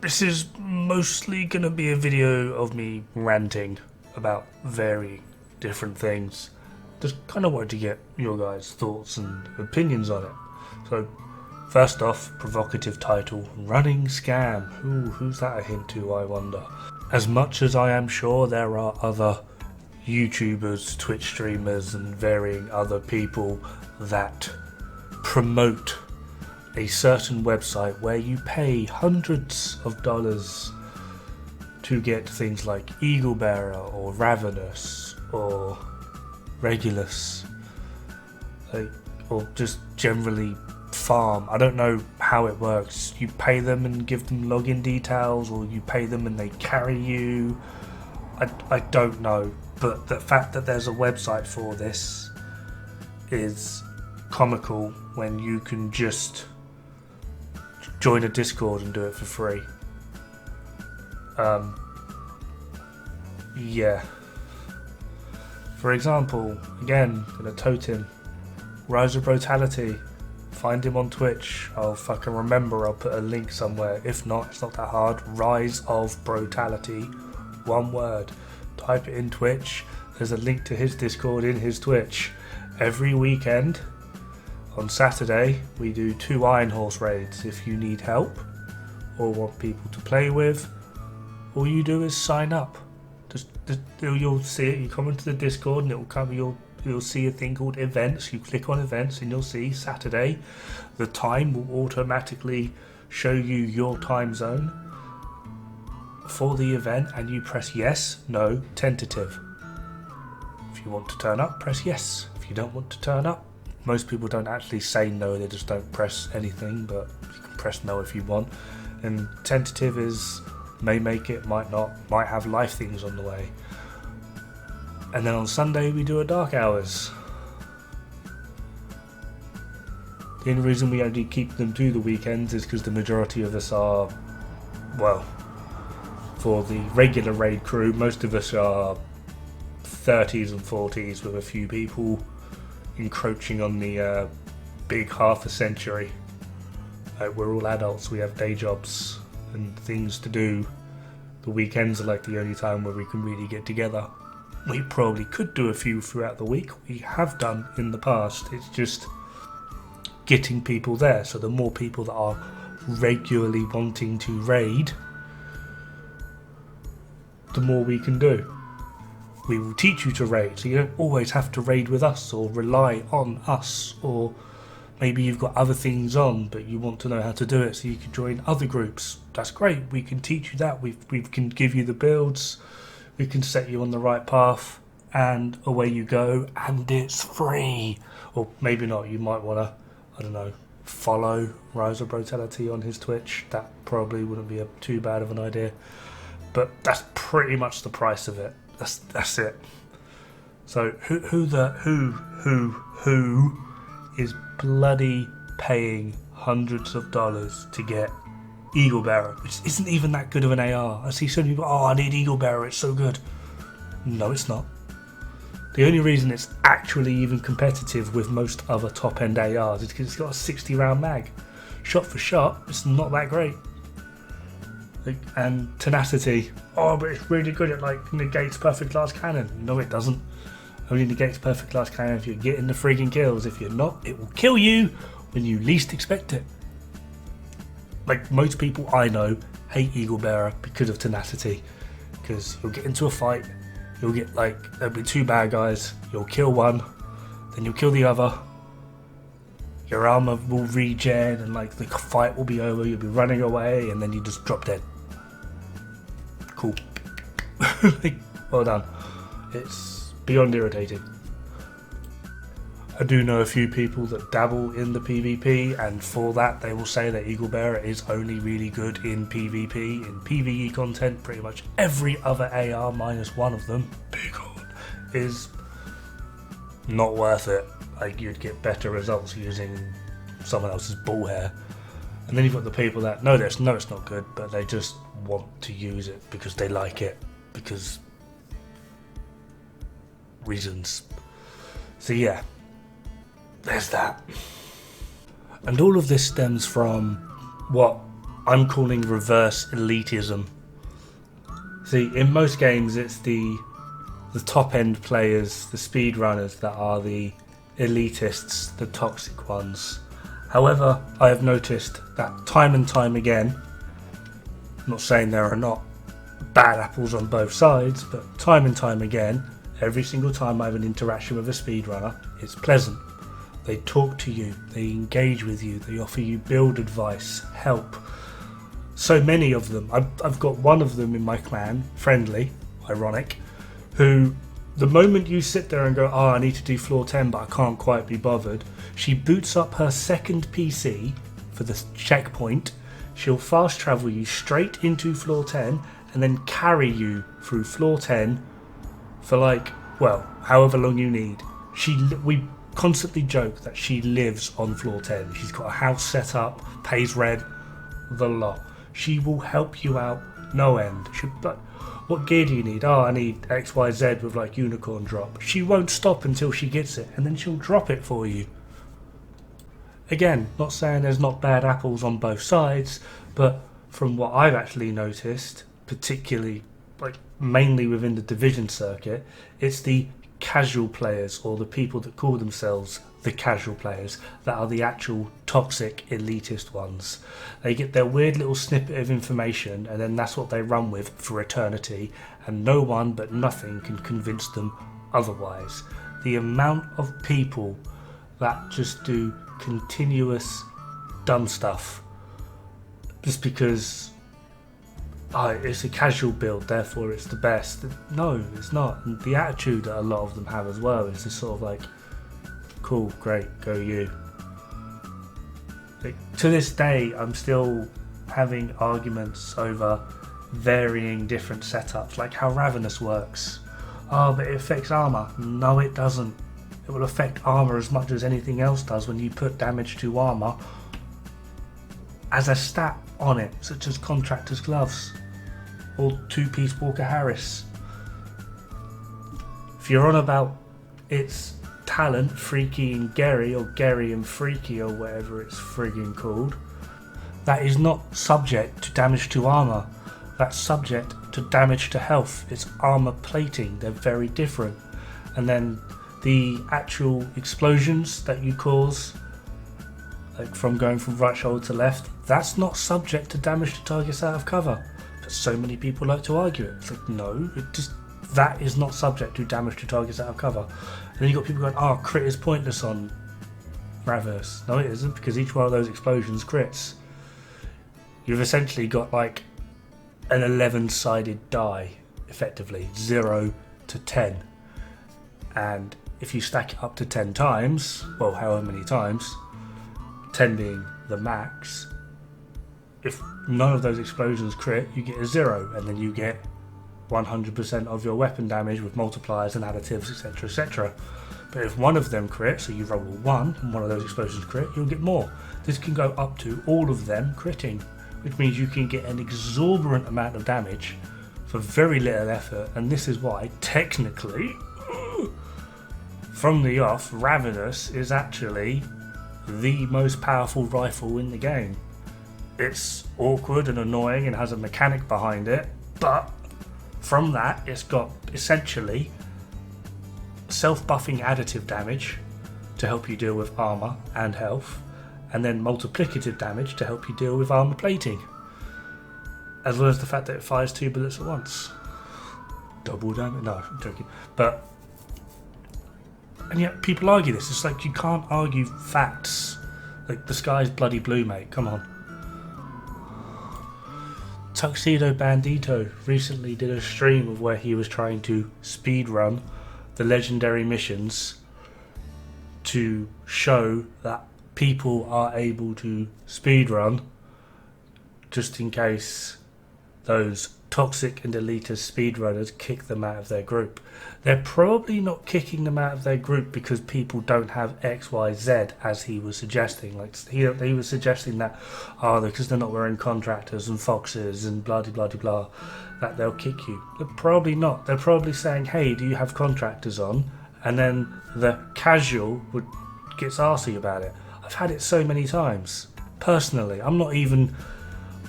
This is mostly going to be a video of me ranting about very different things. Just kind of wanted to get your guys' thoughts and opinions on it. So, first off, provocative title, Running Scam. Who's that a hint to, I wonder? As much as I am sure there are other YouTubers, Twitch streamers and varying other people that promote a certain website where you pay hundreds of dollars to get things like Eagle Bearer or Ravenous or Regulus, or just generally farm. I don't know how it works. You pay them and give them login details, or you pay them and they carry you. I don't know, but the fact that there's a website for this is comical when you can just join a Discord and do it for free. Yeah. For example, again, gonna tote him. Rise of Brutality. Find him on Twitch. I'll fucking remember, I'll put a link somewhere. If not, it's not that hard. Rise of Brutality. One word. Type it in Twitch. There's a link to his Discord in his Twitch. Every weekend, on Saturday, we do 2 Iron Horse raids. If you need help or want people to play with, all you do is sign up. You'll see it. You come into the Discord and it will come. You'll see a thing called events. You click on events and you'll see Saturday. The time will automatically show you your time zone for the event, and you press yes, no, tentative. If you want to turn up, press yes. If you don't want to turn up, most people don't actually say no, they just don't press anything, but you can press no if you want. And tentative is may make it, might not, might have live things on the way. And then on Sunday we do a dark hours. The only reason we only keep them to the weekends is because the majority of us are, well, for the regular raid crew, most of us are 30s and 40s with a few people encroaching on the big half a century. We're all adults, we have day jobs and things to do. The weekends are like the only time where we can really get together. We probably could do a few throughout the week. We have done in the past. It's just getting people there. So the more people that are regularly wanting to raid, the more we can do. We will teach you to raid, so you don't always have to raid with us or rely on us, or maybe you've got other things on but you want to know how to do it so you can join other groups. That's great, we can teach you that. We can give you the builds, we can set you on the right path, and away you go, and it's free. Or maybe not, you might want to, I don't know, follow Rise of Brutality on his Twitch. That probably wouldn't be too bad of an idea, but that's pretty much the price of it. That's it. So who is bloody paying hundreds of dollars to get Eagle Bearer, which isn't even that good of an AR? I see so many people, I need Eagle Bearer, it's so good. No, it's not. The only reason it's actually even competitive with most other top-end ARs is because it's got a 60 round mag. Shot for shot, it's not that great. And tenacity, but it's really good at negates perfect glass cannon. No, it doesn't. Only negates perfect glass cannon if you're getting the frigging kills. If you're not, it will kill you when you least expect it. Like most people I know hate Eagle Bearer because of tenacity, because you'll get into a fight, you'll get there'll be 2 bad guys, you'll kill one, then you'll kill the other. Your armor will regen and the fight will be over, you'll be running away, and then you just drop dead. Cool. Well done. It's beyond irritating. I do know a few people that dabble in the PvP, and for that they will say that Eagle Bearer is only really good in PvP. In PvE content, pretty much every other AR minus one of them, Bighorn, is not worth it. You'd get better results using someone else's bull hair. And then you've got the people that know it's not good, but they just want to use it because they like it, because reasons. So yeah, there's that. And all of this stems from what I'm calling reverse elitism. See, in most games it's the top end players, the speedrunners, that are the elitists, the toxic ones. However, I have noticed that time and time again, I'm not saying there are not bad apples on both sides, but time and time again, every single time I have an interaction with a speedrunner, it's pleasant. They talk to you, they engage with you, they offer you build advice, help. So many of them. I've got one of them in my clan, Friendly, ironic, who the moment you sit there and go, oh, I need to do floor 10 but I can't quite be bothered, she boots up her second PC for the checkpoint, she'll fast travel you straight into floor 10 and then carry you through floor 10 for however long you need. We constantly joke that she lives on floor 10. She's got a house set up, pays rent, the lot. She will help you out no end. But what gear do you need? Oh, I need XYZ with unicorn drop. She won't stop until she gets it, and then she'll drop it for you. Again, not saying there's not bad apples on both sides, but from what I've actually noticed, particularly mainly within the division circuit, it's the casual players, or the people that call themselves the casual players, that are the actual toxic elitist ones. They get their weird little snippet of information and then that's what they run with for eternity, and no one but nothing can convince them otherwise. The amount of people that just do continuous dumb stuff just because it's a casual build, therefore it's the best. No, it's not. And the attitude that a lot of them have as well is just sort of cool, great, go you. To this day, I'm still having arguments over varying different setups, like how Ravenous works. Oh, but it affects armor. No, it doesn't. It will affect armor as much as anything else does when you put damage to armor as a stat on it, such as Contractor's Gloves or two-piece Walker Harris. If you're on about its talent, Freaky and Gary, or Gary and Freaky, or whatever it's frigging called, that is not subject to damage to armor. That's subject to damage to health. It's armor plating. They're very different. And then the actual explosions that you cause, from going from right shoulder to left, that's not subject to damage to targets out of cover. But so many people like to argue it. It's no, that is not subject to damage to targets out of cover. And then you've got people going, crit is pointless on Raverse. No, it isn't, because each one of those explosions crits. You've essentially got an 11-sided die, effectively, 0 to 10. And if you stack it up to 10 times, however many times, 10 being the max, if none of those explosions crit, you get a 0, and then you get 100% of your weapon damage with multipliers and additives, etc, etc. But if one of them crits, so you roll a 1 and one of those explosions crit, you'll get more. This can go up to all of them critting, which means you can get an exorbitant amount of damage for very little effort. And this is why, technically, from the off, Ravenous is actually the most powerful rifle in the game. It's awkward and annoying and has a mechanic behind it, but from that it's got essentially self-buffing additive damage to help you deal with armor and health, and then multiplicative damage to help you deal with armor plating, as well as the fact that it fires 2 bullets at once. Double damage? No, I'm joking. And yet people argue this. It's you can't argue facts. The sky's bloody blue, mate. Come on. Tuxedo Bandito recently did a stream of where he was trying to speedrun the legendary missions to show that people are able to speedrun, just in case those toxic and elitist speedrunners kick them out of their group. They're probably not kicking them out of their group because people don't have XYZ, as he was suggesting. He was suggesting that, because they're not wearing contractors and foxes and blah blah blah blah, that they'll kick you. They're probably not. They're probably saying, hey, do you have contractors on? And then the casual gets arsey about it. I've had it so many times. Personally, I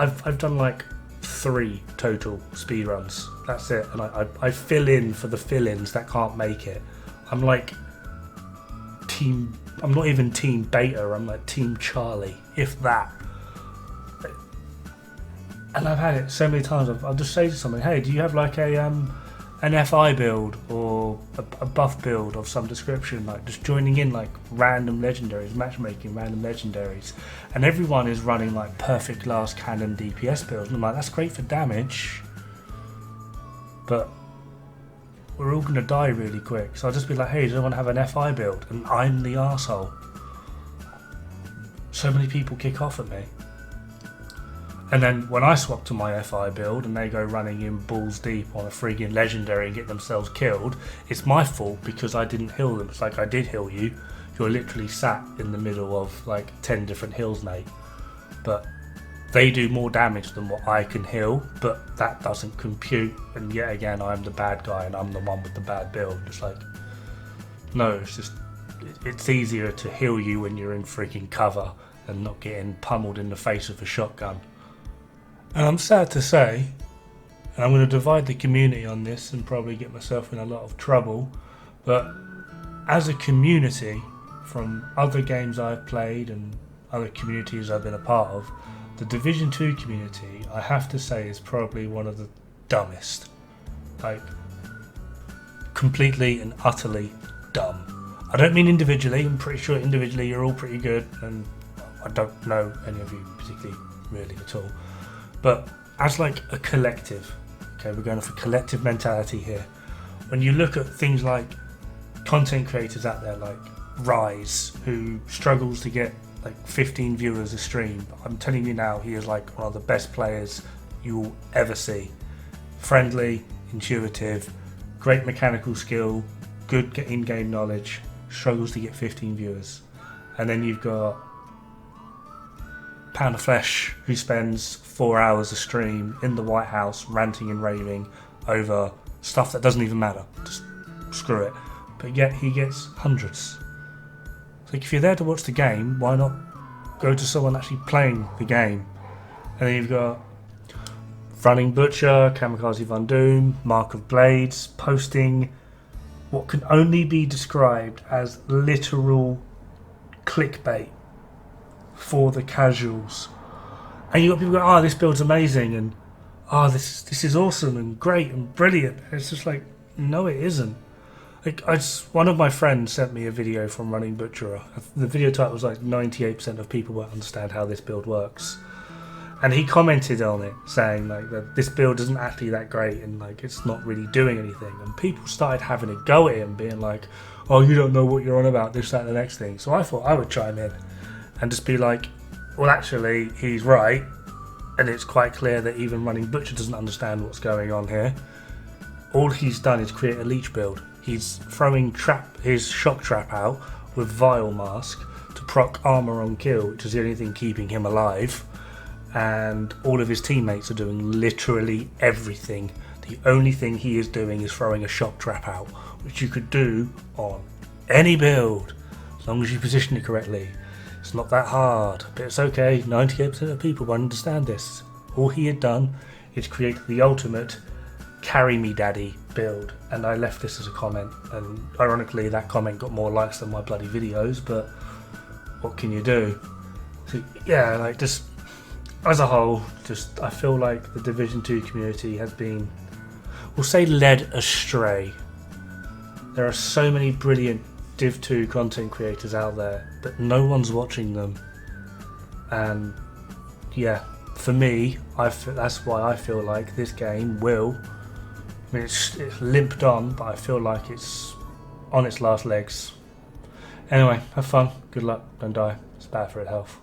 I've done like 3 total speedruns. That's it. And I fill in for the fill-ins that can't make it. I'm like I'm not even Team Beta, I'm like Team Charlie, if that. And I've had it so many times. I'll just say to someone, hey, do you have like an FI build or a buff build of some description, like just joining in like random legendaries, matchmaking random legendaries, and everyone is running like perfect last cannon DPS builds, and I'm like, that's great for damage, but we're all gonna die really quick. So I'll just be like, hey, does anyone have an FI build? And I'm the arsehole. So many people kick off at me. And then when I swap to my FI build and they go running in balls deep on a friggin' legendary and get themselves killed, it's my fault because I didn't heal them. It's like, I did heal you. You're literally sat in the middle of like 10 different heals, mate. But they do more damage than what I can heal, but that doesn't compute. And yet again, I'm the bad guy and I'm the one with the bad build. It's like, no, it's just, it's easier to heal you when you're in freaking cover and not getting pummeled in the face with a shotgun. And I'm sad to say, and I'm going to divide the community on this and probably get myself in a lot of trouble, but as a community, from other games I've played and other communities I've been a part of, the Division 2 community, I have to say, is probably one of the dumbest. Like, completely and utterly dumb. I don't mean individually. I'm pretty sure individually you're all pretty good, and I don't know any of you particularly really at all. But as like a collective, okay, we're going for collective mentality here. When you look at things like content creators out there like Rise, who struggles to get like 15 viewers a stream, I'm telling you now, he is like one of the best players you will ever see. Friendly, intuitive, great mechanical skill, good in-game knowledge, struggles to get 15 viewers. And then you've got Pound of Flesh, who spends 4 hours a stream in the White House ranting and raving over stuff that doesn't even matter. Just screw it. But yet he gets hundreds. So if you're there to watch the game, why not go to someone actually playing the game? And then you've got Running Butcher, Kamikaze Von Doom, Mark of Blades, posting what can only be described as literal clickbait for the casuals. And you've got people going, oh, this build's amazing, and oh, this is awesome and great and brilliant. And it's just like, no, it isn't. Like, one of my friends sent me a video from Running Butcher. The video title was like 98% of people won't understand how this build works. And he commented on it saying like that this build isn't actually that great and like it's not really doing anything. And people started having a go at him, being like, oh, you don't know what you're on about, this, that, and the next thing. So I thought I would chime in and just be like, well, actually, he's right. And it's quite clear that even Running Butcher doesn't understand what's going on here. All he's done is create a leech build. He's throwing his shock trap out with Vile Mask to proc armor on kill, which is the only thing keeping him alive. And all of his teammates are doing literally everything. The only thing he is doing is throwing a shock trap out, which you could do on any build, as long as you position it correctly. It's not that hard, but it's okay. 98% of people won't understand this. All he had done is create the ultimate carry me daddy build, and I left this as a comment, and ironically that comment got more likes than my bloody videos, but what can you do? So, yeah, like, just as a whole, just I feel like the Division 2 community has been, we'll say, led astray. There are so many brilliant Div 2 content creators out there, but no one's watching them. And yeah, for me, that's why I feel like this game will, I mean, it's limped on, but I feel like it's on its last legs. Anyway, have fun, good luck, don't die, it's bad for your health.